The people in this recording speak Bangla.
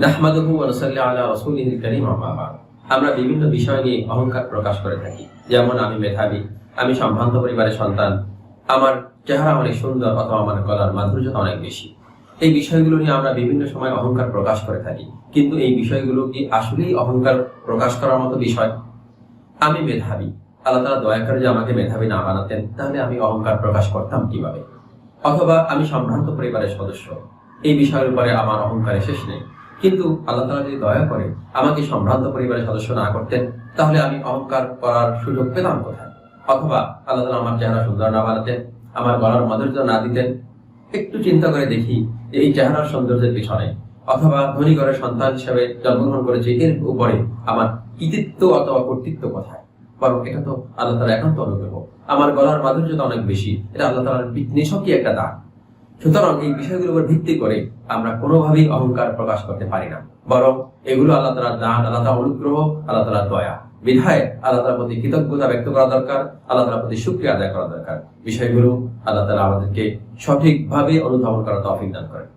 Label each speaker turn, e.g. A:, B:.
A: নাহমাদুহু ওয়া নুসাল্লি আলা রাসূলিহিল কারীম আম্মা বা'দ। আমরা বিভিন্ন বিষয় নিয়ে অহংকার প্রকাশ করে থাকি। যেমন আমি মেধাবী, আমি সম্ভ্রান্ত পরিবারের সন্তান, আমার চেহারা অনেক সুন্দর, অথবা আমার গলার মাধুর্যতা অনেক বেশি। এই বিষয়গুলো নিয়ে আমরা বিভিন্ন সময় অহংকার প্রকাশ করে থাকি। কিন্তু এই বিষয়গুলো কি আসলেই অহংকার প্রকাশ করার মতো বিষয়? আমি মেধাবী, আল্লাহ তাআলা দয়া করে যে আমাকে মেধাবী না বানাতেন, তাহলে আমি অহংকার প্রকাশ করতাম কিভাবে? অথবা আমি সম্ভ্রান্ত পরিবারের সদস্য, এই বিষয়ের উপরে আমার অহংকারের শেষ নেই। কিন্তু আল্লাহ তাআলা যদি দয়া করে আমাকে সম্ভ্রান্ত পরিবারের সদস্য না করতেন, তাহলে আমি অহংকার করার সুযোগ পেতাম কোথায়? অথবা আল্লাহ তাআলা আমার চেহারা সুন্দর না বানাতেন, আমার গলার মাধুর্য না দিতেন। একটু চিন্তা করে দেখি যে এই চেহারার সৌন্দর্যের পিছনে, অথবা ধনী ঘরের সন্তান হিসেবে জন্মগ্রহণ করেছি, এর উপরে আমার কৃতিত্ব অথবা কর্তৃত্ব কোথায়? বরং এটা তো আল্লাহ তাআলার একান্ত অনুগ্রহ। আমার গলার মাধুর্যতা অনেক বেশি, এটা আল্লাহ তাআলার নিছকই একটা দান। সুতরাং এই বিষয়গুলোর উপর ভিত্তি করে আমরা কোনোভাবেই অহংকার প্রকাশ করতে পারি না, বরং এগুলো আল্লাহ তাআলার দান, আল্লাহ তাআলার অনুগ্রহ, আল্লাহ তাআলার দয়া। বিধায় আল্লাহ তাআলার প্রতি কৃতজ্ঞতা ব্যক্ত করা দরকার, আল্লাহ তাআলার প্রতি শুকরিয়া আদায় করা দরকার। বিষয়গুলো আল্লাহ তাআলা আমাদেরকে সঠিকভাবে অনুধাবন করার তৌফিক দান করেন।